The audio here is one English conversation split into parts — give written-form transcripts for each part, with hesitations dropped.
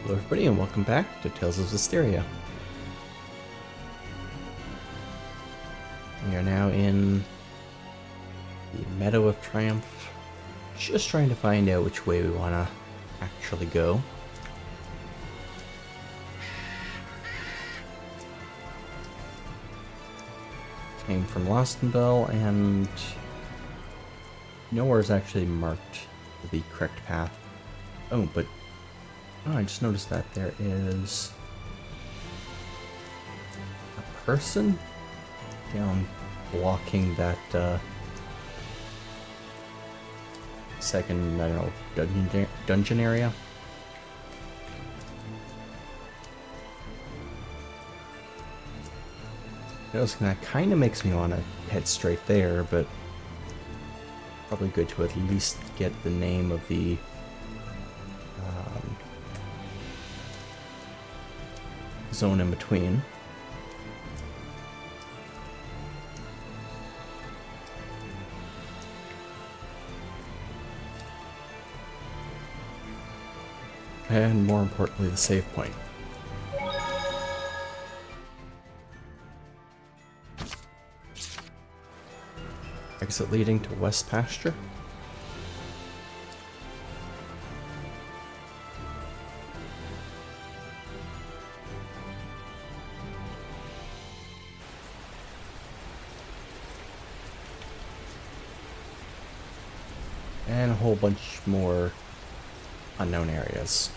Hello everybody and welcome back to Tales of Zestiria. We are now in the Meadow of Triumph, just trying to find out which way we want to actually go. Came from Lostenbell and nowhere is actually marked the correct path. Oh, but I just noticed that there is a person down blocking that second, I don't know, dungeon area. That kind of makes me want to head straight there, but probably good to at least get the name of the zone in between. And more importantly, the save point. Exit leading to West Pasture. And a whole bunch more unknown areas.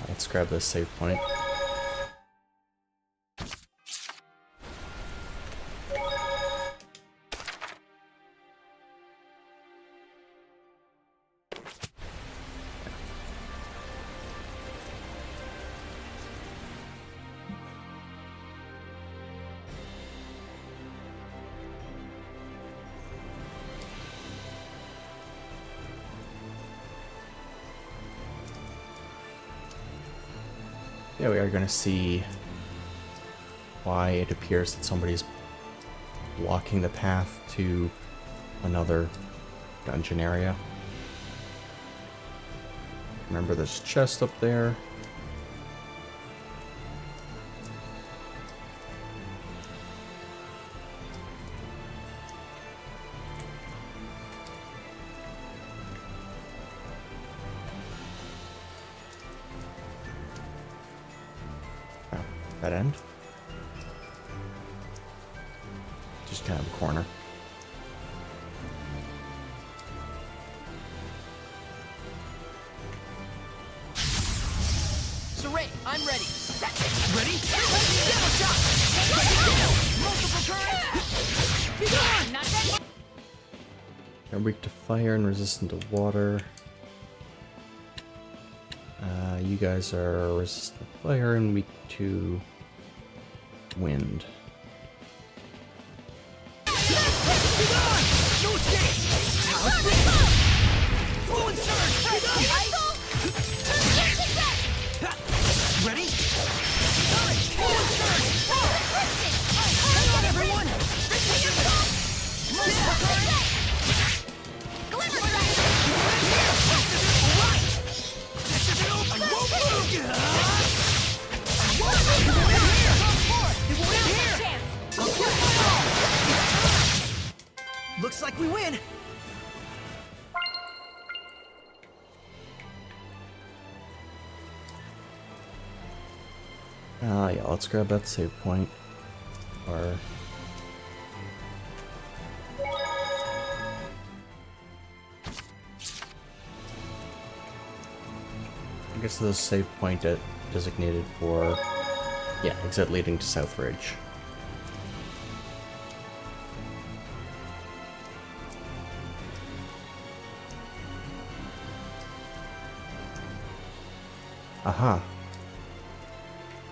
Let's grab this save point. Yeah, we are going to see why it appears that somebody's blocking the path to another dungeon area. Remember, there's a chest up there. That end. Just kind of a corner. Saray, I'm ready. Ready? Shadow shot! Multiple turrets! Be gone! Not that. They're weak to fire and resistant to water. You guys are resistant to fire and weak to wind. No escape! Fluid surge! Ready? Fluid surge! Hang on, everyone! Looks like we win. Yeah, let's grab that save point. Or I guess the save point designated for, yeah, exit leading to Southridge. Aha.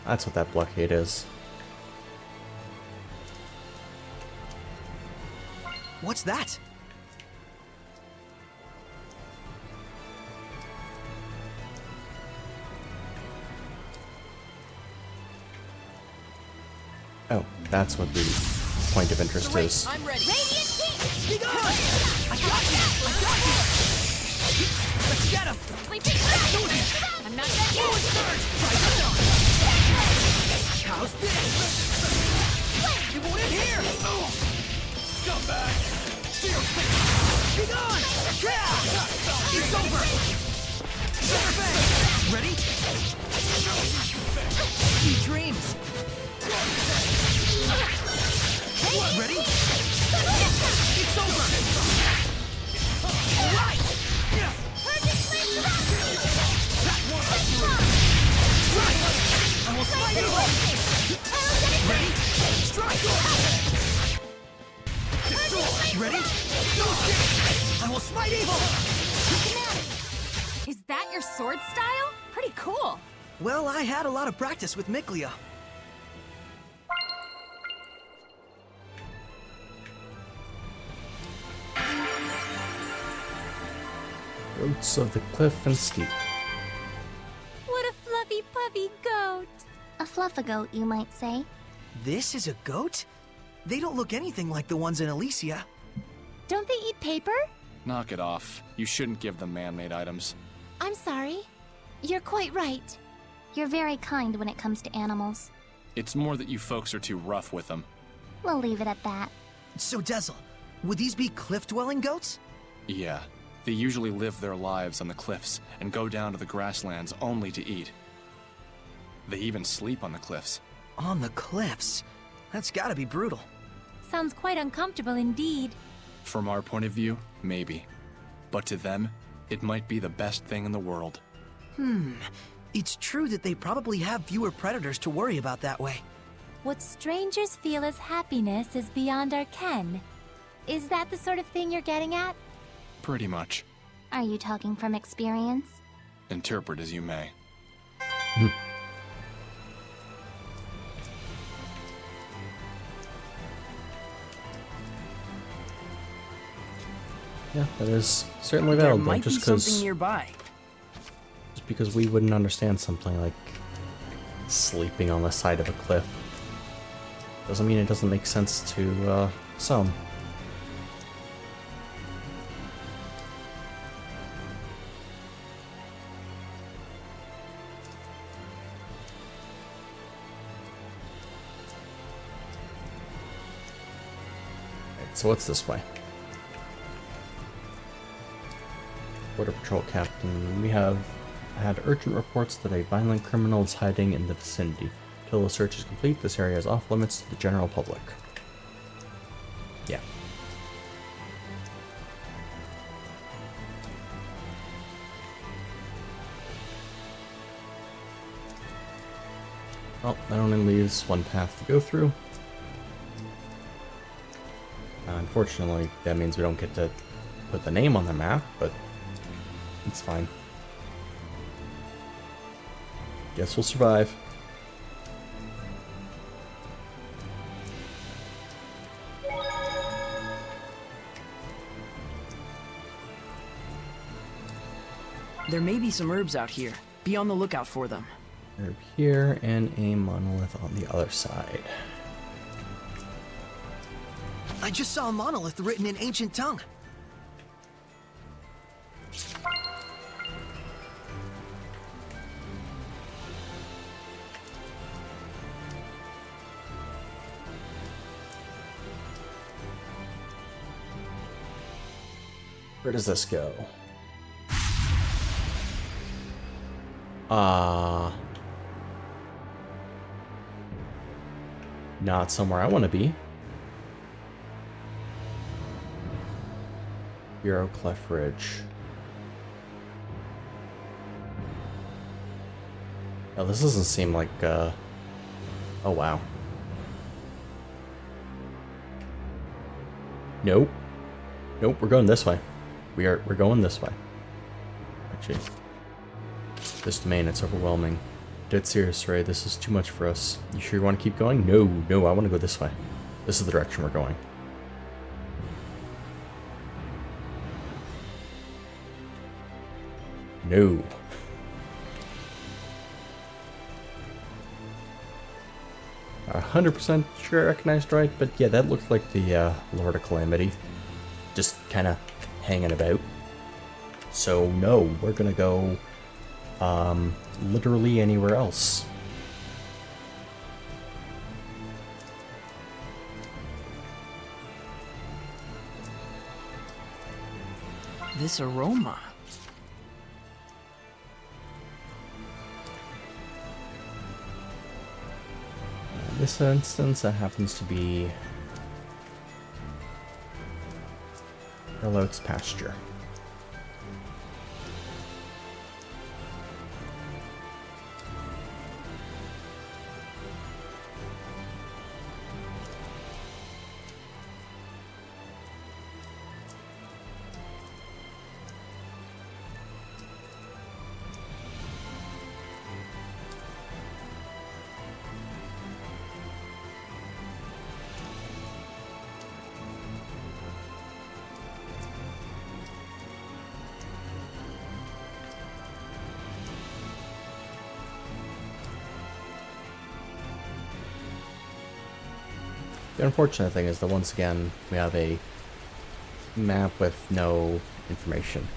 That's what that blockade is. What's that? Oh, that's what the point of interest is. I'm ready. Radiant King! Be gone! I got you! I got you! Let's get him! scumbag! Steel stick! Be gone! Yeah! It's over! Seraphim! Ready? Sweet dreams! Ready? It's over! Alright! That one! Strike! I will slide it! Ready? Strike! Destroy! Ready? Go stick! I will smite evil! Is that your sword style? Pretty cool. Well, I had a lot of practice with Miklia. Roots of the cliff and steep. What a fluffy puffy goat. A fluffagoat, you might say. This is a goat? They don't look anything like the ones in Elysia. Don't they eat paper? Knock it off. You shouldn't give them man-made items. I'm sorry. You're quite right. You're very kind when it comes to animals. It's more that you folks are too rough with them. We'll leave it at that. So, Dezel, would these be cliff-dwelling goats? Yeah. They usually live their lives on the cliffs and go down to the grasslands only to eat. They even sleep on the cliffs. On the cliffs? That's gotta be brutal. Sounds quite uncomfortable indeed. From our point of view, maybe. But to them, it might be the best thing in the world. It's true that they probably have fewer predators to worry about that way. What strangers feel as happiness is beyond our ken. Is that the sort of thing you're getting at? Pretty much. Are you talking from experience? Interpret as you may. Yeah, that is certainly There valid, though, might be just something because nearby. we wouldn't understand something like sleeping on the side of a cliff doesn't mean it doesn't make sense to some. Right, so what's this way? Border Patrol Captain, we have had urgent reports that a violent criminal is hiding in the vicinity. Until the search is complete, this area is off limits to the general public. Yeah. Well, that only leaves one path to go through. Unfortunately, that means we don't get to put the name on the map, but it's fine. Guess we'll survive. There may be some herbs out here. Be on the lookout for them. Herb here and a monolith on the other side. I just saw a monolith written in ancient tongue. Where does this go? Not somewhere I want to be. Bureau Clef Ridge. Oh, this doesn't seem like, oh wow. Nope. Nope, we're going this way. We're going this way. Actually, this domain, it's overwhelming. Dead serious, Ray. This is too much for us. You sure you want to keep going? No, no, I want to go this way. This is the direction we're going. No. A 100% sure I recognized right, but yeah, that looked like the Lord of Calamity. Just kind of hanging about. So no, we're gonna go literally anywhere else. This aroma. In this instance, that happens to be Reload's pasture. The unfortunate thing is that once again, we have a map with no information.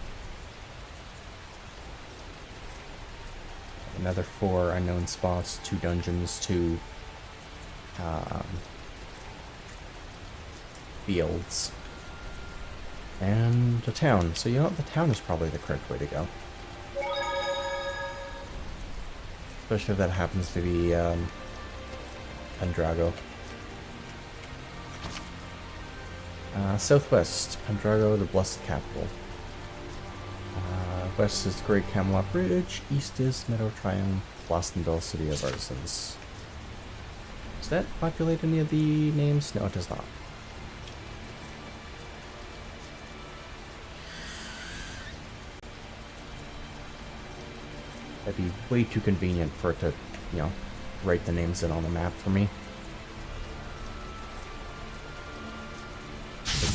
Another 4 unknown spots, 2 dungeons, 2 fields, and a town. So you know what? The town is probably the correct way to go. Especially if that happens to be Pendrago. Southwest, Pendrago, the Blessed Capital. West is the Great Camelot Bridge. East is Meadow Triumph, Bostonville, City of Artisans. Does that populate any of the names? No, it does not. That'd be way too convenient for it to, you know, write the names in on the map for me.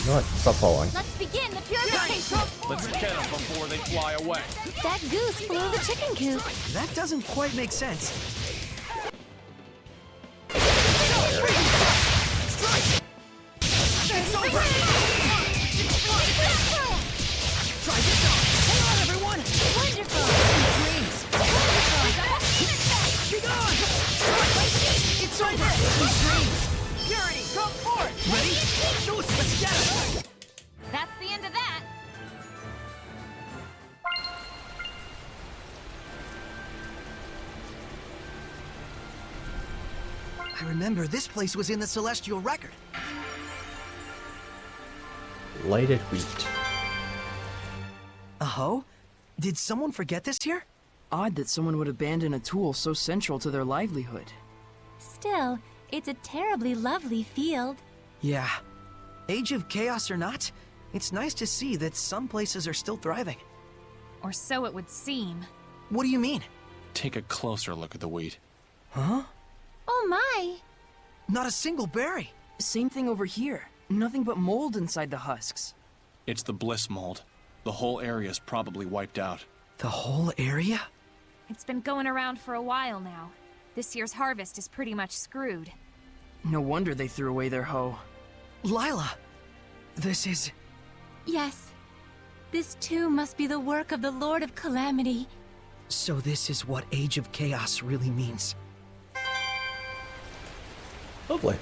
You know what? Stop following. Let's begin the purification! Let's get them before they fly away. That goose blew the chicken coop. That doesn't quite make sense. It's over! Try this out! Hang on, everyone! Wonderful! Dreams! Be gone! It's over! Sweet dreams! Purity, come forward! Ready? Goose, let's get him! That's the end of that! I remember this place was in the Celestial Record. Lighted wheat. Oh? Did someone forget this here? Odd that someone would abandon a tool so central to their livelihood. Still, it's a terribly lovely field. Yeah. Age of Chaos or not, it's nice to see that some places are still thriving. Or so it would seem. What do you mean? Take a closer look at the wheat. Huh? Oh my! Not a single berry. Same thing over here. Nothing but mold inside the husks. It's the bliss mold. The whole area's probably wiped out. The whole area? It's been going around for a while now. This year's harvest is pretty much screwed. No wonder they threw away their hoe. Lila! This is... Yes. This too must be the work of the Lord of Calamity. So this is what Age of Chaos really means. Lovely.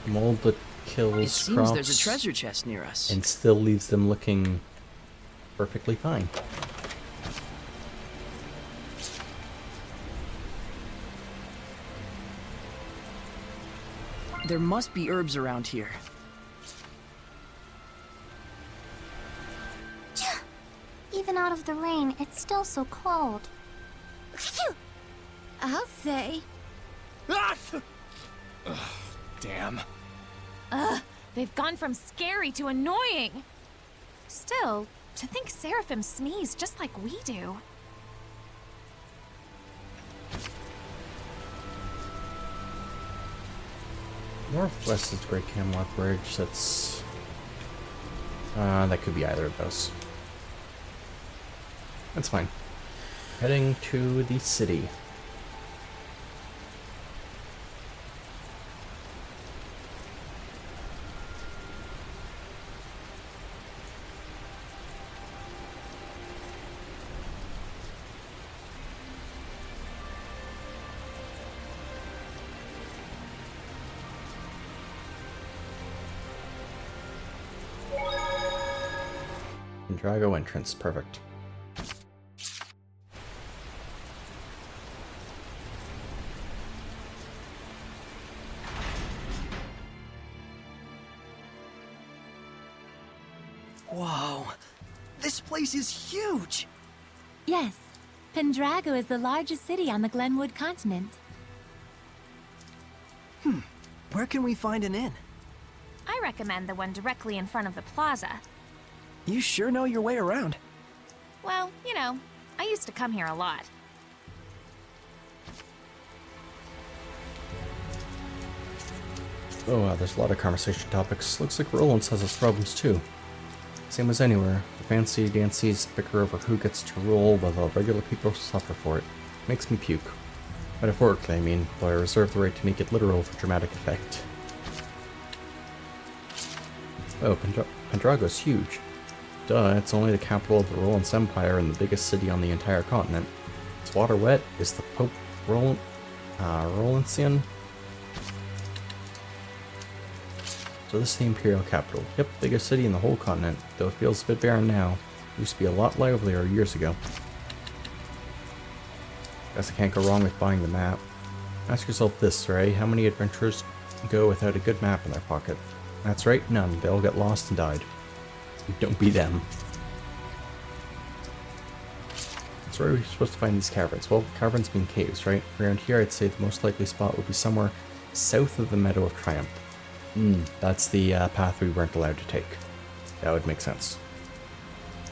Mold that kills It seems crops there's a treasure chest near us. and still leaves them looking perfectly fine. There must be herbs around here. Even out of the rain, it's still so cold. I'll say. Damn. They've gone from scary to annoying. Still, to think Seraphim sneeze just like we do. Northwest is the Great Camelot Bridge. That's... that could be either of those. That's fine. Heading to the city. Pendrago entrance. Perfect. Whoa. This place is huge! Yes, Pendrago is the largest city on the Glenwood continent. Where can we find an inn? I recommend the one directly in front of the plaza. You sure know your way around. Well, you know, I used to come here a lot. Oh wow, there's a lot of conversation topics. Looks like Rollins has its problems too. Same as anywhere. The fancy dancies bicker over who gets to rule, while the regular people suffer for it. Makes me puke. Metaphorically, I mean, though I reserve the right to make it literal for dramatic effect. Oh, Pendrago's huge. Duh, it's only the capital of the Rollins Empire and the biggest city on the entire continent. Is water wet? Is the Pope Rollinsian? So this is the Imperial capital. Yep, biggest city in the whole continent, though it feels a bit barren now. Used to be a lot livelier years ago. Guess I can't go wrong with buying the map. Ask yourself this, Ray, how many adventurers go without a good map in their pocket? That's right, none. They all get lost and died. Don't be them. So where are we supposed to find these caverns? Well, caverns mean caves, right? Around here, I'd say the most likely spot would be somewhere south of the Meadow of Triumph. That's the path we weren't allowed to take. That would make sense.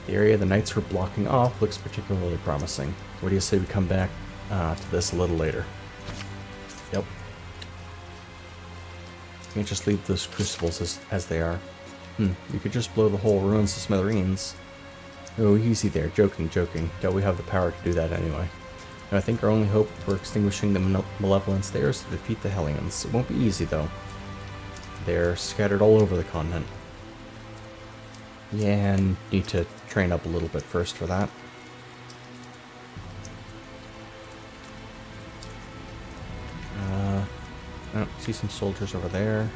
The area the knights were blocking off looks particularly promising. What do you say we come back to this a little later? Yep. Can't just leave those crucibles as they are. You could just blow the whole ruins to smithereens. Oh, easy there. Joking. Don't we have the power to do that anyway? And I think our only hope for extinguishing the Malevolence there is to defeat the Hellions. It won't be easy, though. They're scattered all over the continent. Yeah, and need to train up a little bit first for that. Oh, see some soldiers over there.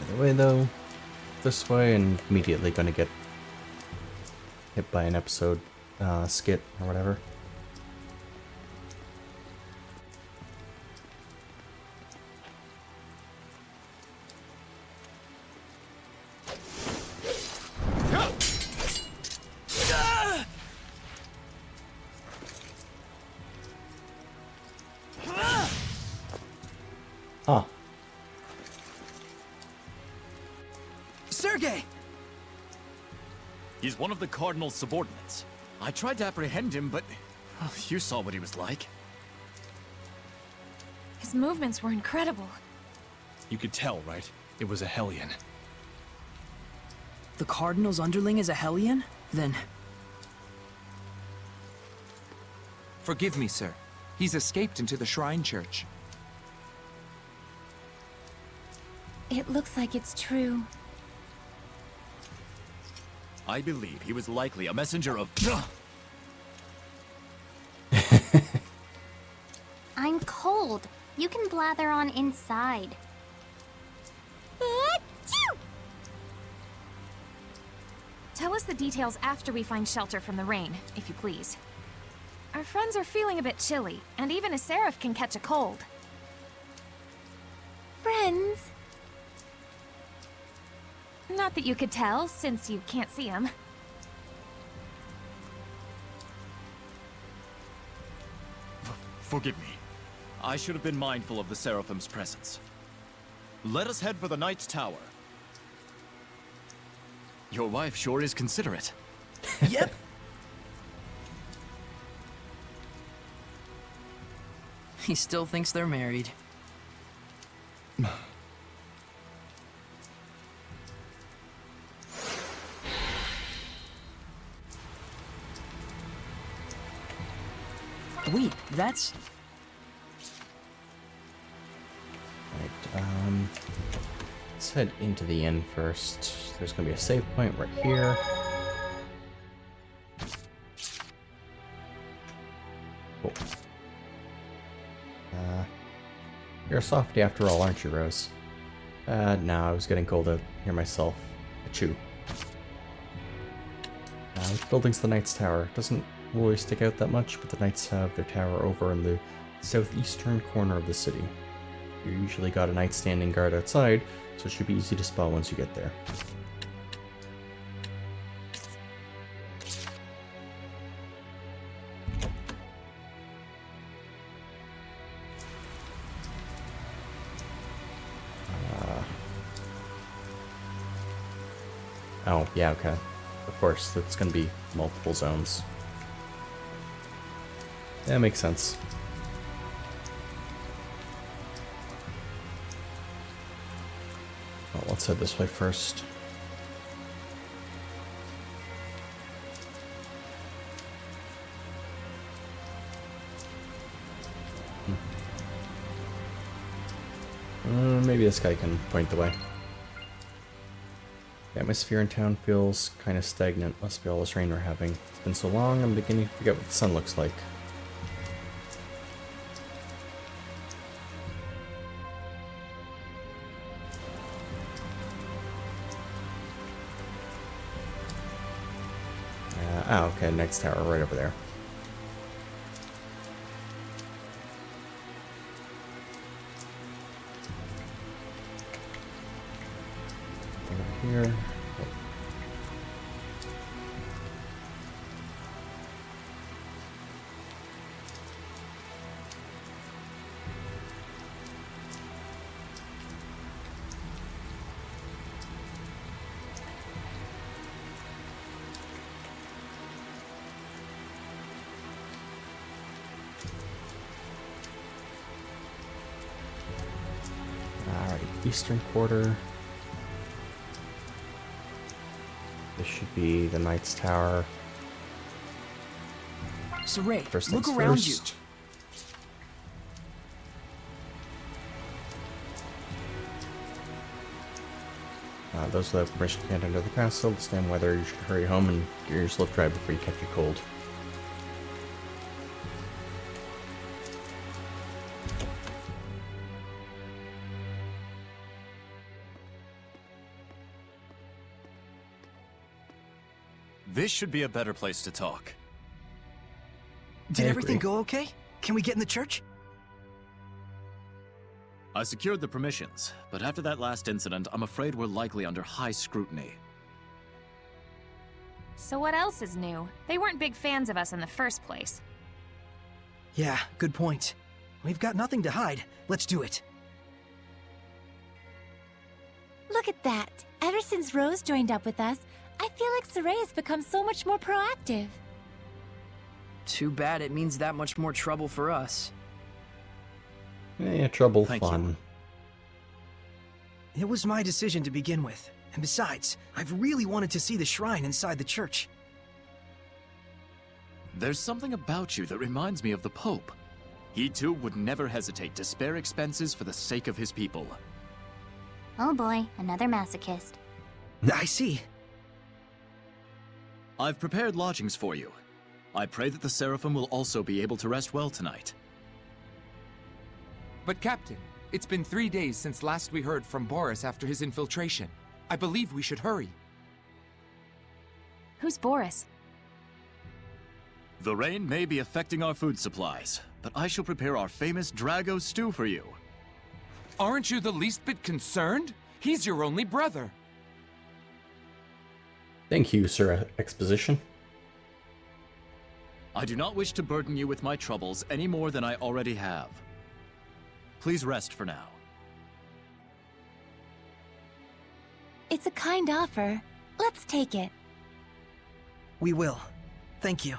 Either way though, this way, and immediately gonna get hit by an episode skit or whatever. Ah. Sergei! He's one of the Cardinal's subordinates. I tried to apprehend him, but well, you saw what he was like. His movements were incredible. You could tell, right? It was a Hellion. The Cardinal's underling is a Hellion? Then... Forgive me, sir. He's escaped into the Shrine Church. It looks like it's true. I believe he was likely a messenger of... I'm cold. You can blather on inside. Tell us the details after we find shelter from the rain, if you please. Our friends are feeling a bit chilly, and even a Seraph can catch a cold. Friends? Not that you could tell, since you can't see him. Forgive me. I should have been mindful of the Seraphim's presence. Let us head for the Knight's Tower. Your wife sure is considerate. Yep. He still thinks they're married. Wait, that's... Right, let's head into the inn first. There's gonna be a save point right here. You're a softie after all, aren't you, Rose? No, I was getting cold out here myself. Achoo. Which building's the Knight's Tower? Doesn't really stick out that much, but the Knights have their tower over in the southeastern corner of the city. You usually got a knight standing guard outside, so it should be easy to spot once you get there. Oh, yeah, okay. Of course, that's going to be multiple zones. That makes sense. Well, let's head this way first. Maybe this guy can point the way. The atmosphere in town feels kind of stagnant. Must be all this rain we're having. It's been so long, I'm beginning to forget what the sun looks like. Okay, next tower right over there. Over here. Eastern quarter. This should be the Knight's Tower. Saray, First look things around first. Those without permission can't enter the castle. Understand whether you should hurry home and get your slip dry before you catch a cold. This should be a better place to talk. Did I everything agree. go okay? Can we get in the church? I secured the permissions, but after that last incident, I'm afraid we're likely under high scrutiny. So what else is new? They weren't big fans of us in the first place. Yeah, good point. We've got nothing to hide. Let's do it. Look at that. Ever since Rose joined up with us, I feel like Saray has become so much more proactive. Too bad it means that much more trouble for us. Yeah, trouble, Thank fun. It was my decision to begin with. And besides, I've really wanted to see the shrine inside the church. There's something about you that reminds me of the Pope. He too would never hesitate to spare expenses for the sake of his people. Oh boy, another masochist. I see. I've prepared lodgings for you. I pray that the Seraphim will also be able to rest well tonight. But Captain, it's been 3 days since last we heard from Boris after his infiltration. I believe we should hurry. Who's Boris? The rain may be affecting our food supplies, but I shall prepare our famous Drago stew for you. Aren't you the least bit concerned? He's your only brother. Thank you, Sir Exposition. I do not wish to burden you with my troubles any more than I already have. Please rest for now. It's a kind offer. Let's take it. We will. Thank you.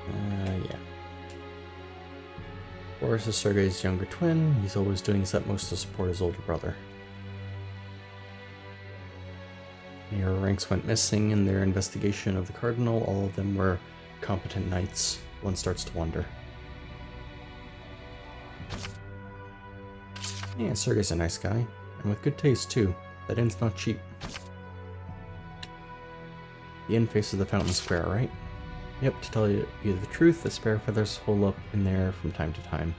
Yeah. Boris is Sergei's younger twin. He's always doing his utmost to support his older brother. Near ranks went missing in their investigation of the Cardinal. All of them were competent knights. One starts to wonder. Yeah, Sergei's a nice guy. And with good taste, too. That inn's not cheap. The inn faces the fountain square, right? Yep, to tell you the truth, the spare feathers hole up in there from time to time.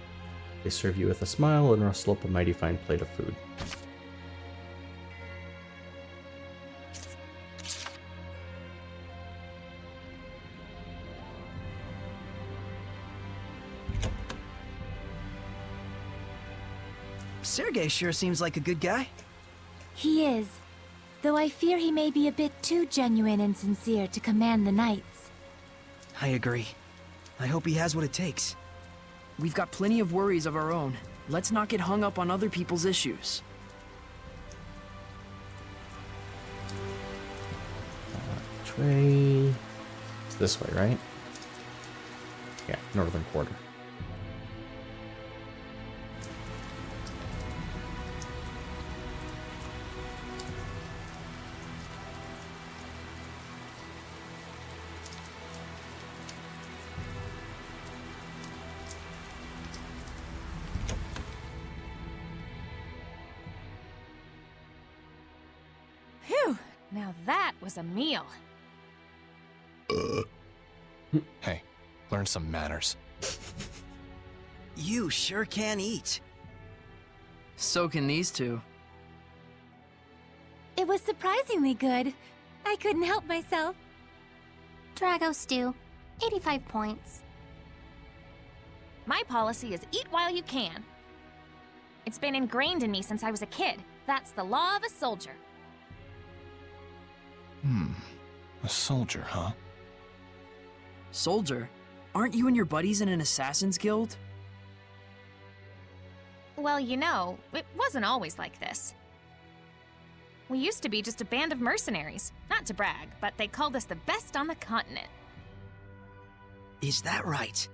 They serve you with a smile and rustle up a mighty fine plate of food. Sergei sure seems like a good guy. He is, though I fear he may be a bit too genuine and sincere to command the knights. I agree. I hope he has what it takes. We've got plenty of worries of our own. Let's not get hung up on other people's issues. Which way? It's this way, right? Yeah, northern quarter. Phew! Now that was a meal. Hey, learn some manners. You sure can eat. So can these two. It was surprisingly good. I couldn't help myself. Drago stew, 85 points. My policy is eat while you can. It's been ingrained in me since I was a kid. That's the law of a soldier. A soldier, huh? Soldier? Aren't you and your buddies in an assassin's guild? Well, you know, it wasn't always like this. We used to be just a band of mercenaries. Not to brag, but they called us the best on the continent. Is that right?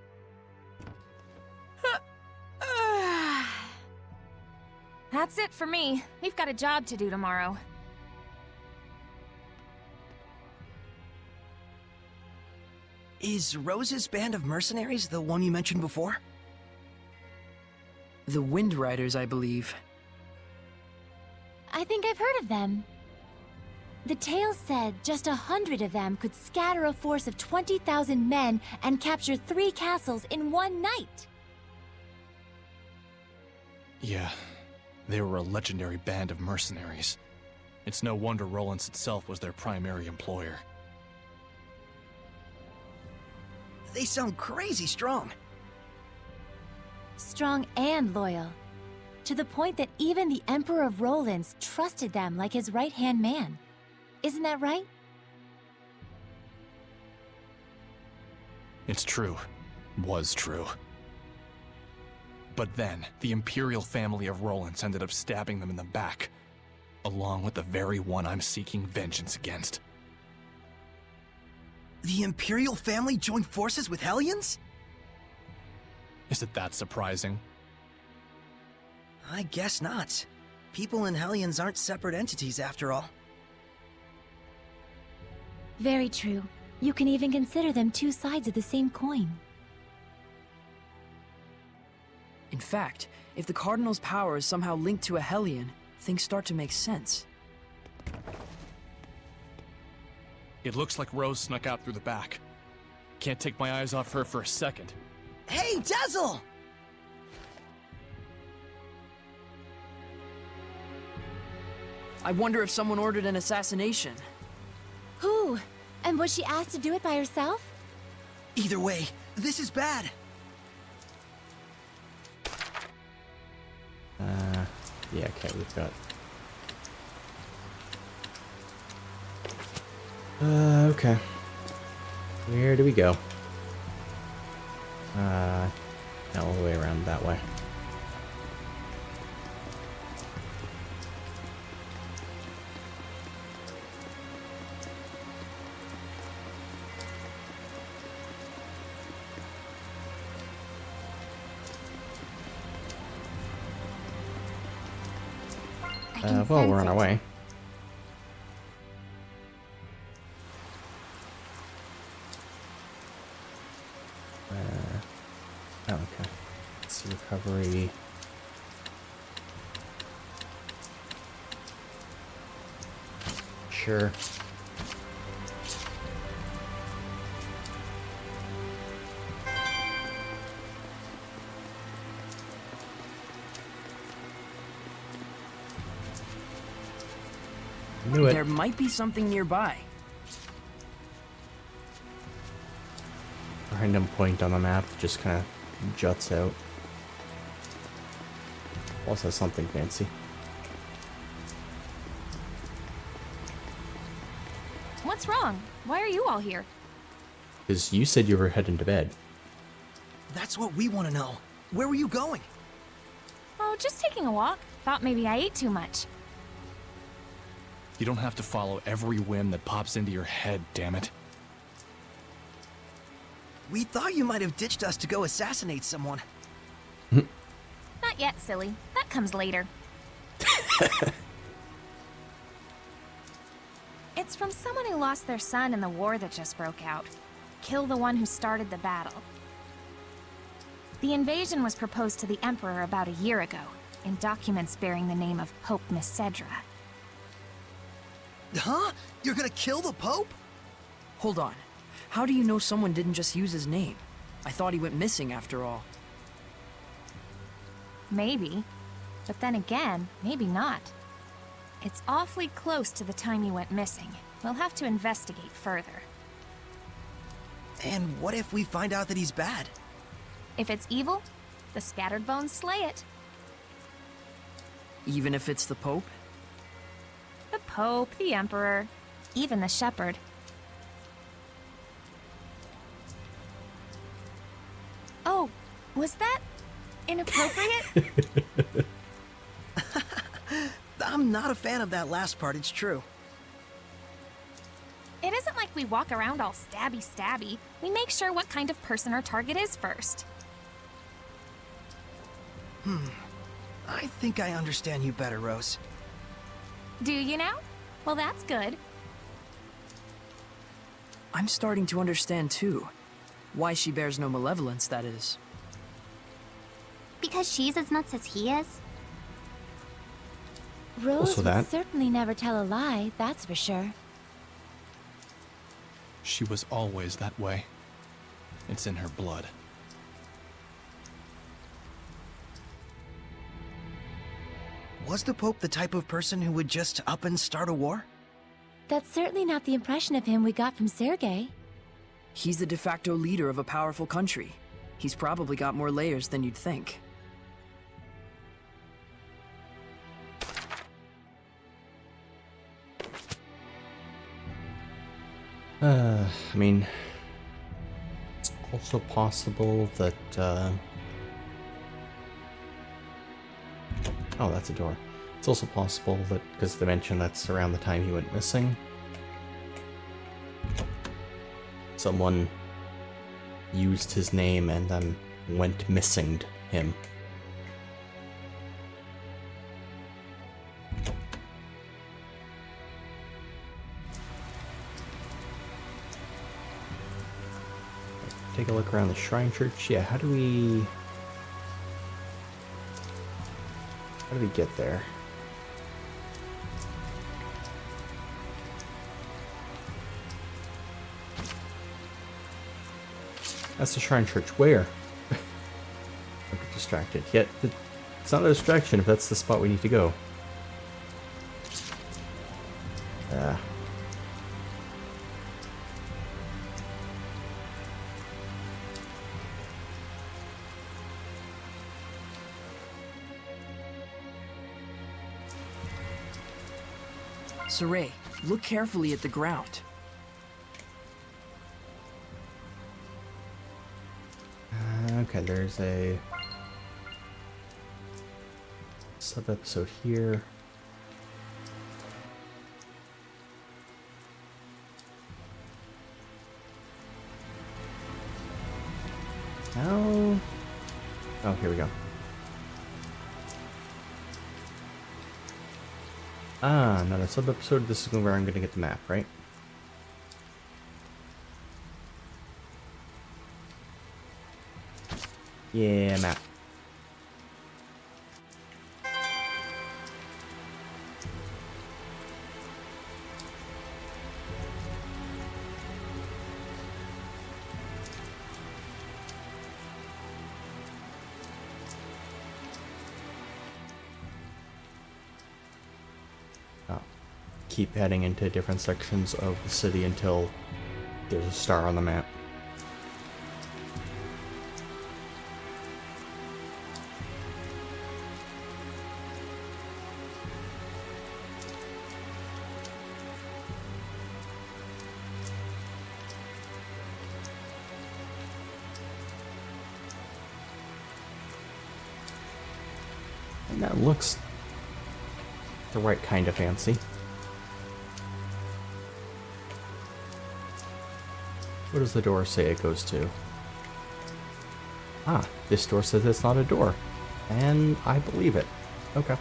That's it for me. We've got a job to do tomorrow. Is Rose's band of mercenaries the one you mentioned before? The Wind Riders, I believe. I think I've heard of them. The tale said just 100 of them could scatter a force of 20,000 men and capture 3 castles in one night. Yeah, they were a legendary band of mercenaries. It's no wonder Rollins itself was their primary employer. They sound crazy strong. Strong and loyal. To the point that even the Emperor of Rollins trusted them like his right-hand man. Isn't that right? It's true. Was true. But then, the Imperial family of Rollins ended up stabbing them in the back, along with the very one I'm seeking vengeance against. The Imperial family joined forces with Hellions? Is it that surprising? I guess not. People and Hellions aren't separate entities after all. Very true. You can even consider them 2 sides of the same coin. In fact, if the Cardinal's power is somehow linked to a Hellion, things start to make sense. It looks like Rose snuck out through the back. Can't take my eyes off her for a second. Hey, Dazzle! I wonder if someone ordered an assassination. Who? And was she asked to do it by herself? Either way, this is bad. Yeah, okay, we've got... okay. Where do we go? All the way around that way. Well, we're on our way. Oh, okay. Let's see, recovery. Sure. Knew it. There might be something nearby. A random point on the map just kind of juts out. Also something fancy. What's wrong? Why are you all here? Because you said you were heading to bed. That's what we want to know. Where were you going? Oh, just taking a walk. Thought maybe I ate too much. You don't have to follow every whim that pops into your head, damn it. We thought you might have ditched us to go assassinate someone. Not yet, silly. That comes later. It's from someone who lost their son in the war that just broke out. Kill the one who started the battle. The invasion was proposed to the Emperor about a year ago, in documents bearing the name of Pope Messedra. Huh? You're gonna kill the Pope? Hold on. How do you know someone didn't just use his name? I thought he went missing after all. Maybe. But then again, maybe not. It's awfully close to the time he went missing. We'll have to investigate further. And what if we find out that he's bad? If it's evil, the scattered bones slay it. Even if it's the Pope? The Pope, the Emperor, even the Shepherd. Oh, was that inappropriate? I'm not a fan of that last part, it's true. It isn't like we walk around all stabby. We make sure what kind of person our target is first. I think I understand you better, Rose. Do you now? Well, that's good. I'm starting to understand too. Why she bears no malevolence, that is. Because she's as nuts as he is? Rose Also would that. certainly never tell a lie, that's for sure. She was always that way. It's in her blood. Was the Pope the type of person who would just up and start a war? That's certainly not the impression of him we got from Sergei. He's the de facto leader of a powerful country. He's probably got more layers than you'd think. I mean, it's also possible that, oh, that's a door. It's also possible that, because they mentioned that's around the time he went missing, someone used his name and then went missing him. Take a look around the shrine church. Yeah, how do we get there? That's the shrine church. Where? I get distracted. Yet it's not a distraction if that's the spot we need to go. Saray, look carefully at the ground. Okay, there's a sub-episode here. Now... oh, here we go. Ah, another sub-episode. This is where I'm going to get the map, right? Yeah, map. keep heading into different sections of the city until there's a star on the map. And that looks the right kind of fancy. What does the door say it goes to? Ah, this door says it's not a door. And I believe it. Okay.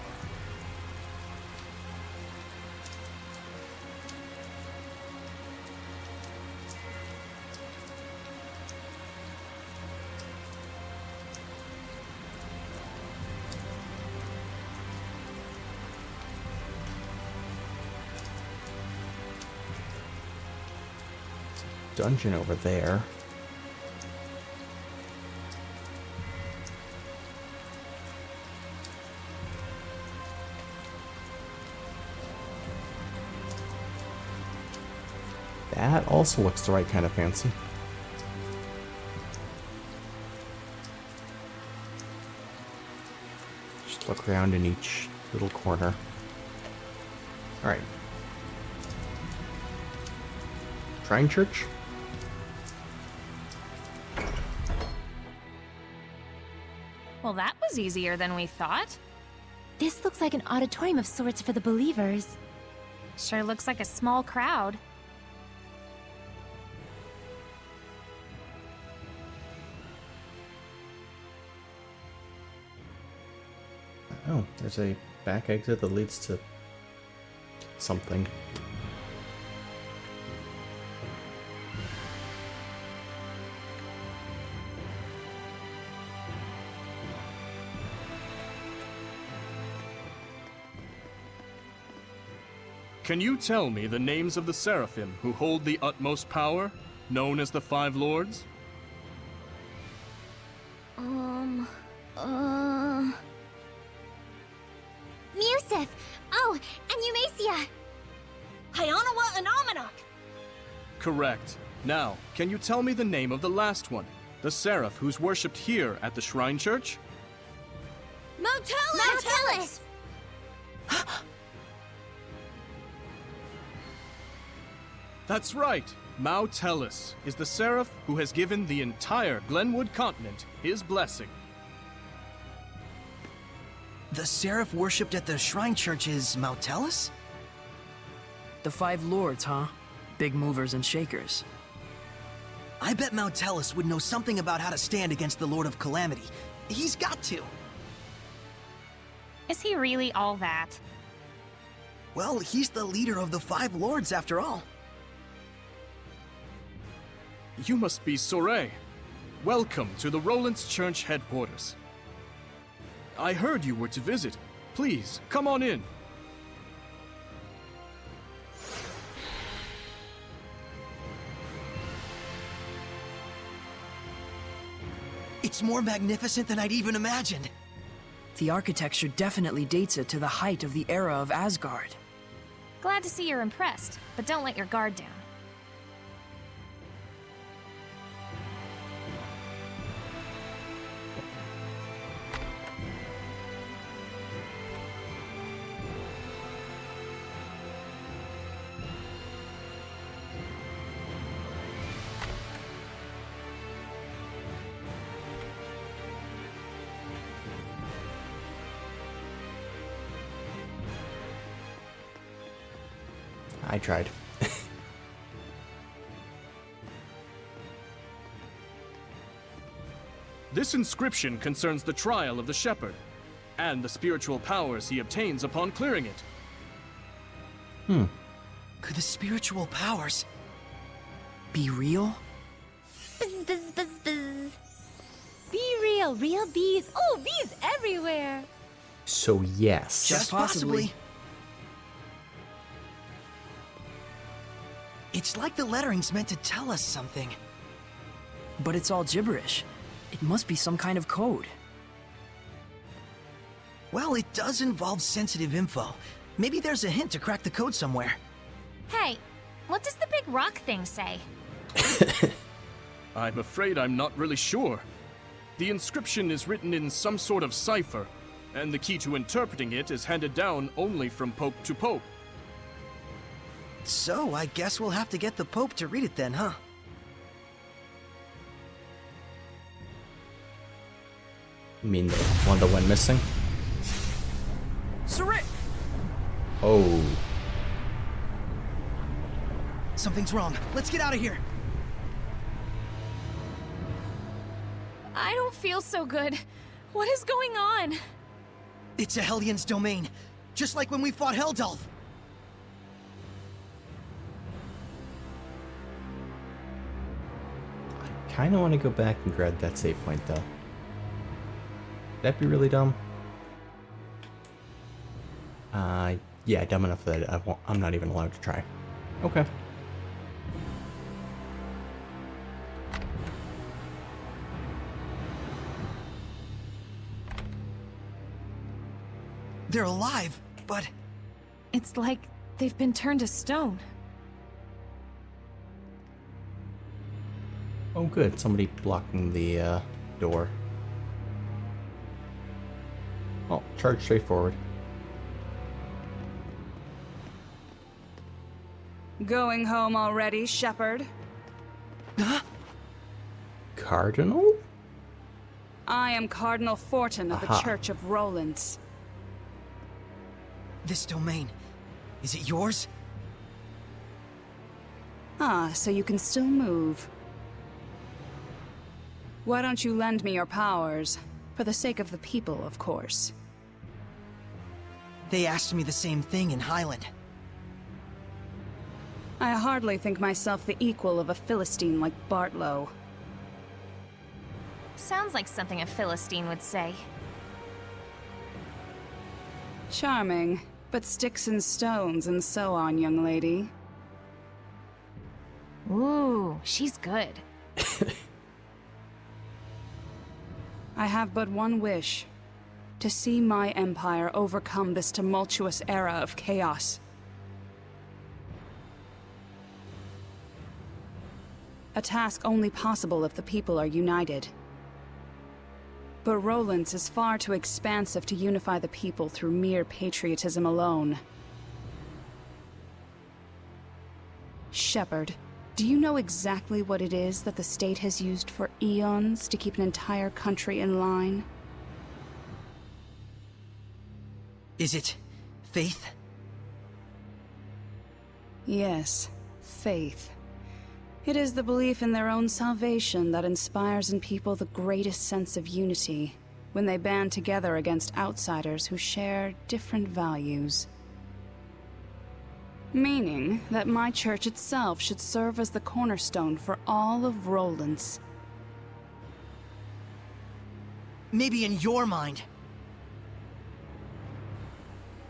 Dungeon over there. That also looks the right kind of fancy. Just look around in each little corner. Alright. Shrine Church? Well, that was easier than we thought. This looks like an auditorium of sorts for the believers. Sure looks like a small crowd. Oh, there's a back exit that leads to something. Can you tell me the names of the Seraphim who hold the utmost power, known as the Five Lords? Musif! Oh, and Eumacia! Hyanawa and Amanok! Correct. Now, can you tell me the name of the last one? The Seraph who's worshipped here at the Shrine Church? Malevolence! That's right! Malevolence is the Seraph who has given the entire Glenwood continent his blessing. The Seraph worshipped at the Shrine Church is Malevolence? The Five Lords, huh? Big movers and shakers. I bet Malevolence would know something about how to stand against the Lord of Calamity. He's got to. Is he really all that? Well, he's the leader of the Five Lords after all. You must be Soray. Welcome to the Roland's Church headquarters. I heard you were to visit. Please, come on in. It's more magnificent than I'd even imagined. The architecture definitely dates it to the height of the era of Asgard. Glad to see you're impressed, but don't let your guard down. I tried. This inscription concerns the trial of the shepherd, and the spiritual powers he obtains upon clearing it. Could the spiritual powers Be real? Buzz, buzz, buzz, buzz. Be real, real bees. Oh, bees everywhere. So yes. just possibly? It's like the lettering's meant to tell us something. But it's all gibberish. It must be some kind of code. Well, it does involve sensitive info. Maybe there's a hint to crack the code somewhere. Hey, what does the big rock thing say? I'm afraid I'm not really sure. The inscription is written in some sort of cipher, and the key to interpreting it is handed down only from pope to pope. So, I guess we'll have to get the Pope to read it then, huh? You mean the one that went missing? Seraphim! Oh. Something's wrong. Let's get out of here. I don't feel so good. What is going on? It's a Hellions domain, just like when we fought Heldalf. Kind of want to go back and grab that save point, though. That'd be really dumb. Yeah, dumb enough that I'm not even allowed to try. Okay. They're alive, but... It's like they've been turned to stone. Oh, good. Somebody blocking the door. Oh, charge straight forward. Going home already, Shepherd? Huh? Cardinal? I am Cardinal Fortin of the Church of Rowlands. This domain, is it yours? Ah, so you can still move. Why don't you lend me your powers? For the sake of the people, of course. They asked me the same thing in Highland. I hardly think myself the equal of a Philistine like Bartlow. Sounds like something a Philistine would say. Charming, but sticks and stones and so on, young lady. Ooh, she's good. I have but one wish. To see my empire overcome this tumultuous era of chaos. A task only possible if the people are united. But Rowlands is far too expansive to unify the people through mere patriotism alone. Shepherd, do you know exactly what it is that the state has used for eons to keep an entire country in line? Is it faith? Yes, faith. It is the belief in their own salvation that inspires in people the greatest sense of unity when they band together against outsiders who share different values. Meaning that my church itself should serve as the cornerstone for all of Rowlands. Maybe in your mind.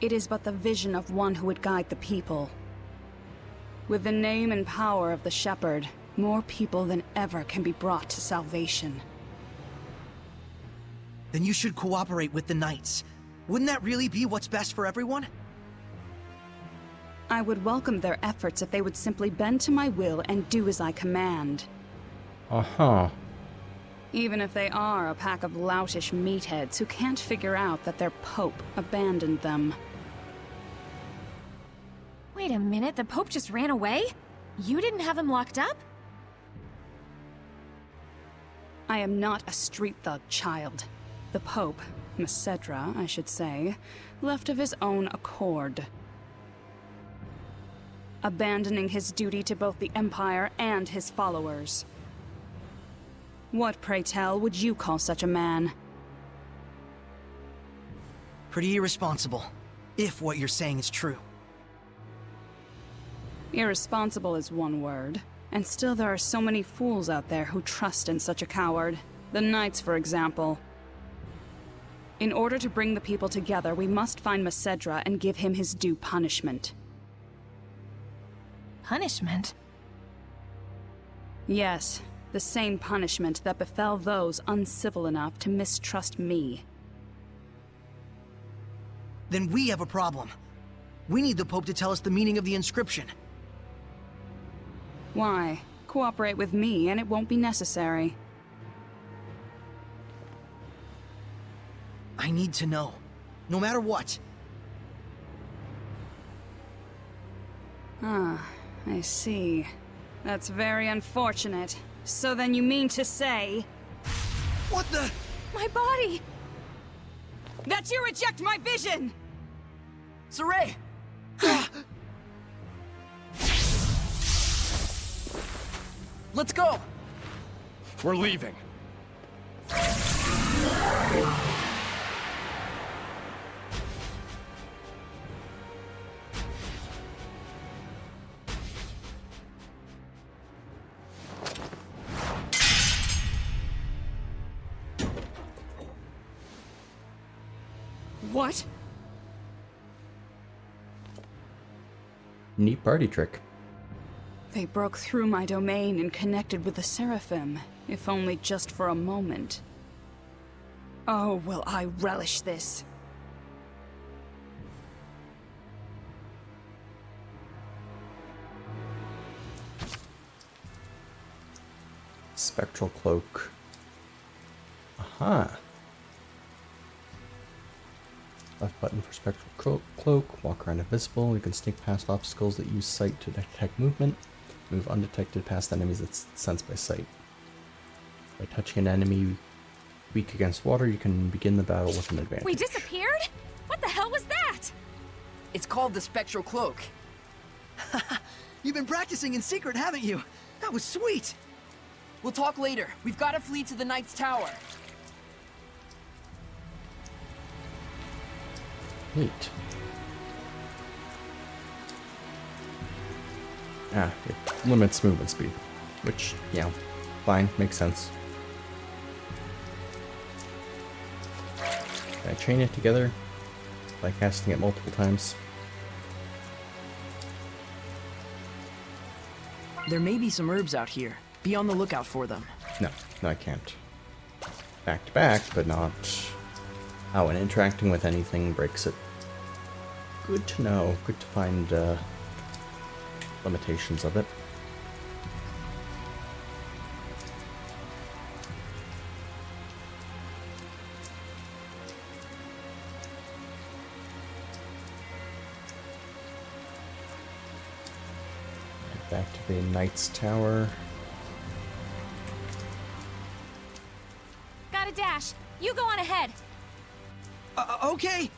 It is but the vision of one who would guide the people. With the name and power of the Shepherd, more people than ever can be brought to salvation. Then you should cooperate with the Knights. Wouldn't that really be what's best for everyone? I would welcome their efforts if they would simply bend to my will and do as I command. Uh-huh. Even if they are a pack of loutish meatheads who can't figure out that their Pope abandoned them. Wait a minute, the Pope just ran away? You didn't have him locked up? I am not a street thug, child. The Pope, Macedra, I should say, left of his own accord. Abandoning his duty to both the Empire and his followers. What, pray tell, would you call such a man? Pretty irresponsible, if what you're saying is true. Irresponsible is one word, and still there are so many fools out there who trust in such a coward. The Knights, for example. In order to bring the people together, we must find Macedra and give him his due punishment. Punishment? Yes, the same punishment that befell those uncivil enough to mistrust me. Then we have a problem. We need the Pope to tell us the meaning of the inscription. Why? Cooperate with me and it won't be necessary. I need to know. No matter what. Ah, I see. That's very unfortunate. So then you mean to say... What the? My body! That you reject my vision! Saray! Let's go! We're leaving. What? Neat party trick. They broke through my domain and connected with the Seraphim, if only just for a moment. Oh, will I relish this. Spectral cloak. Aha. Left button for spectral cloak. Walk around invisible. You can sneak past obstacles that use sight to detect movement. Move undetected past enemies that's sensed by sight. By touching an enemy weak against water, you can begin the battle with an advantage. We disappeared? What the hell was that? It's called the Spectral Cloak. You've been practicing in secret, haven't you? That was sweet! We'll talk later. We've got to flee to the Knight's Tower. Neat. Ah, it limits movement speed. Which, yeah, fine, makes sense. Can I chain it together by casting it multiple times? There may be some herbs out here. Be on the lookout for them. No, I can't. Back to back, but not... Oh, and interacting with anything breaks it. Good to know. Good to find limitations of it. Head back to the Knight's Tower. Got a dash. You go on ahead. Okay!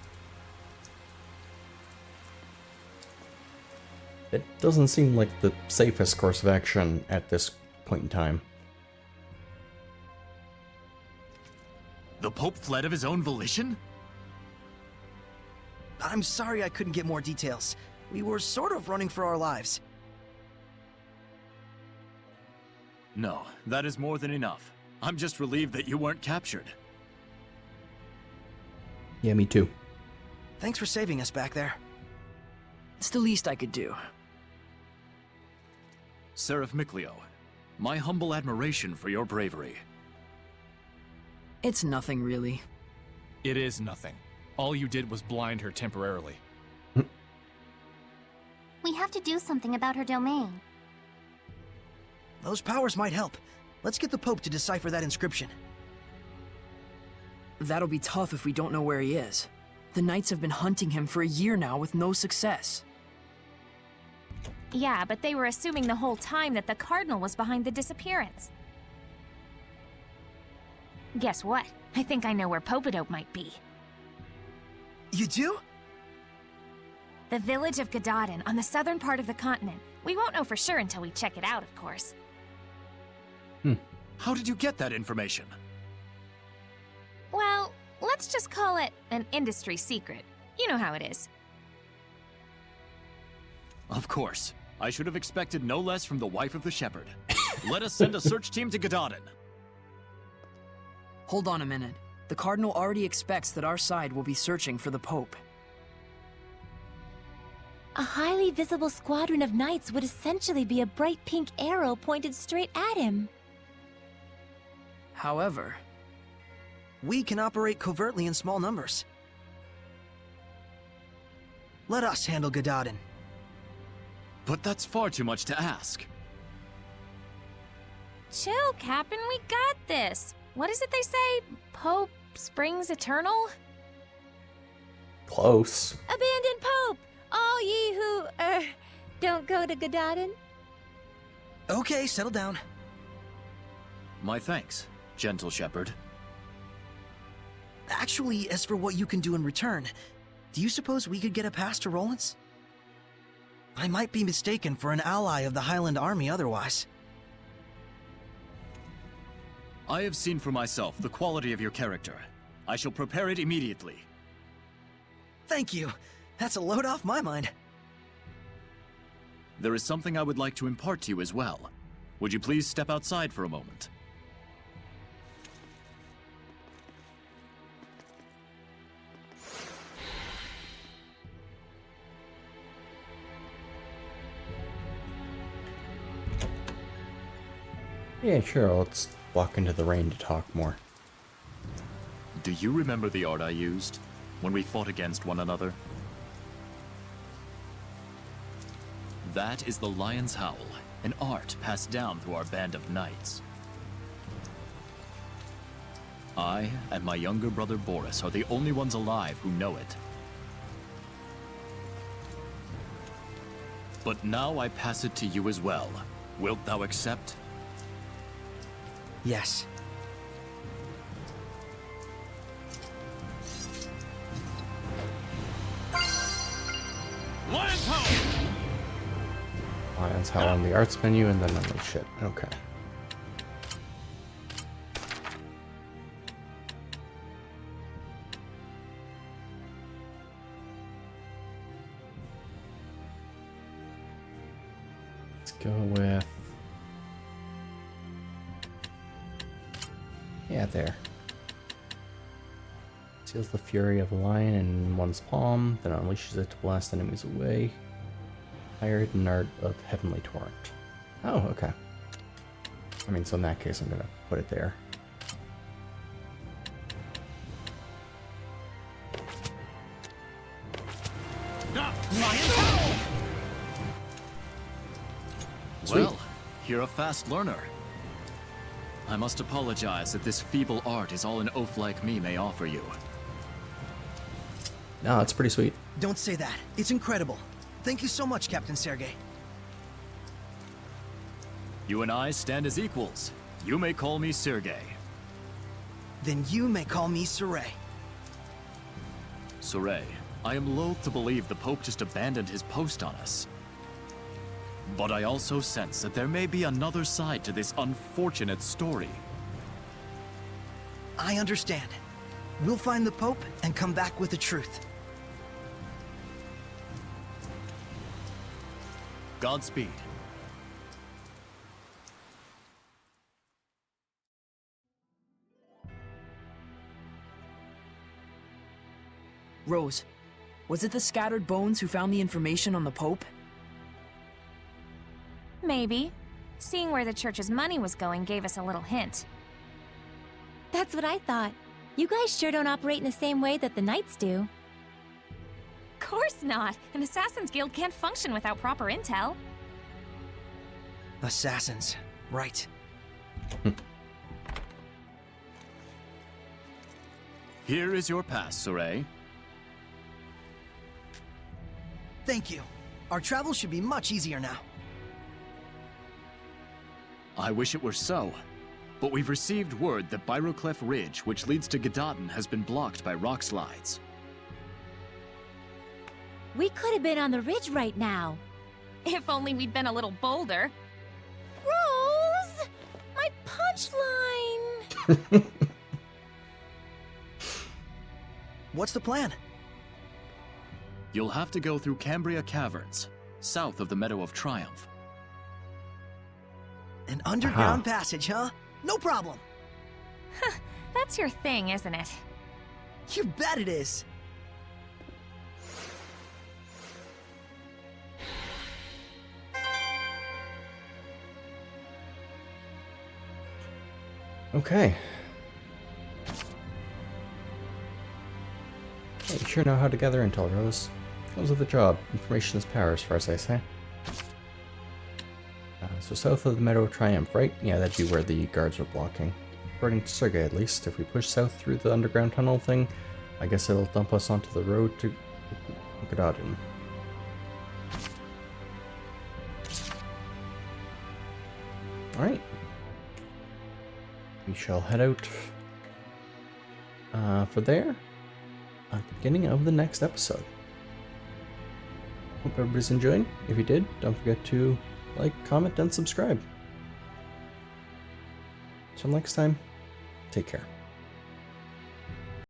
It doesn't seem like the safest course of action at this point in time. The Pope fled of his own volition? I'm sorry I couldn't get more details. We were sort of running for our lives. No, that is more than enough. I'm just relieved that you weren't captured. Yeah, me too. Thanks for saving us back there. It's the least I could do. Seraph Mikleo, my humble admiration for your bravery. It's nothing, really. It is nothing. All you did was blind her temporarily. We have to do something about her domain. Those powers might help. Let's get the Pope to decipher that inscription. That'll be tough if we don't know where he is. The Knights have been hunting him for a year now with no success. Yeah, but they were assuming the whole time that the Cardinal was behind the disappearance. Guess what? I think I know where Popadope might be. You do? The village of Gadadin on the southern part of the continent. We won't know for sure until we check it out, of course. How did you get that information? Well, let's just call it an industry secret. You know how it is. Of course. I should have expected no less from the wife of the shepherd. Let us send a search team to Gadadin. Hold on a minute. The Cardinal already expects that our side will be searching for the Pope. A highly visible squadron of knights would essentially be a bright pink arrow pointed straight at him. However... we can operate covertly in small numbers. Let us handle Gadadin. But that's far too much to ask. Chill, Captain, we got this. What is it they say? Pope springs eternal? Close. Abandon Pope! All ye who, don't go to Gadadin. Okay, settle down. My thanks, gentle shepherd. Actually, as for what you can do in return, do you suppose we could get a pass to Rollins? I might be mistaken for an ally of the Highland Army otherwise. I have seen for myself the quality of your character. I shall prepare it immediately. Thank you. That's a load off my mind. There is something I would like to impart to you as well. Would you please step outside for a moment? Yeah, sure, let's walk into the rain to talk more. Do you remember the art I used when we fought against one another? That is the Lion's Howl, an art passed down through our band of knights. I and my younger brother Boris are the only ones alive who know it. But now I pass it to you as well. Wilt thou accept? Yes. Lion's Howl! Lion's Howl on the arts menu and then unleash shit. Okay. Let's go with... yeah, there. Seals the fury of a lion in one's palm, then unleashes it to blast enemies away. Hired an art of Heavenly Torrent. Oh, okay. I mean, so in that case, I'm gonna put it there. Sweet. Well, you're a fast learner. I must apologize that this feeble art is all an oaf like me may offer you. No, it's pretty sweet. Don't say that. It's incredible. Thank you so much, Captain Sergei. You and I stand as equals. You may call me Sergei. Then you may call me Saray. Saray, I am loath to believe the Pope just abandoned his post on us. But I also sense that there may be another side to this unfortunate story. I understand. We'll find the Pope and come back with the truth. Godspeed. Rose, was it the scattered bones who found the information on the Pope? Maybe. Seeing where the church's money was going gave us a little hint. That's what I thought. You guys sure don't operate in the same way that the Knights do. Course not! An Assassin's Guild can't function without proper intel. Assassins. Right. Here is your pass, Saray. Thank you. Our travel should be much easier now. I wish it were so. But we've received word that Byroclef Ridge, which leads to Gadadin, has been blocked by rock slides. We could have been on the ridge right now. If only we'd been a little bolder. Rose! My punchline! What's the plan? You'll have to go through Cambria Caverns, south of the Meadow of Triumph. An underground passage, huh? No problem. That's your thing, isn't it? You bet it is. Okay. Hey, you sure know how to gather intel, Rose. Comes with the job. Information is power, as far as I say. So south of the Meadow of Triumph, right? Yeah, that'd be where the guards were blocking. According to Sergei, at least. If we push south through the underground tunnel thing, I guess it'll dump us onto the road to Godin. Alright. We shall head out for there at the beginning of the next episode. Hope everybody's enjoying. If you did, don't forget to like, comment, and subscribe. Till next time, take care.